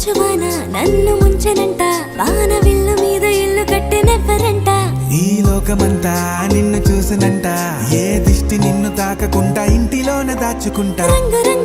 మంచువాన నన్ను ముంచెనంట, వాన విల్లు మీద ఇల్లు కట్టెనెవ్వరంట. ఈ లోకమంతా నిన్ను చూసినంట, ఏ దిష్టి నిన్ను తాకకుండా ఇంటిలోన దాచుకుంటా. రంగు రంగు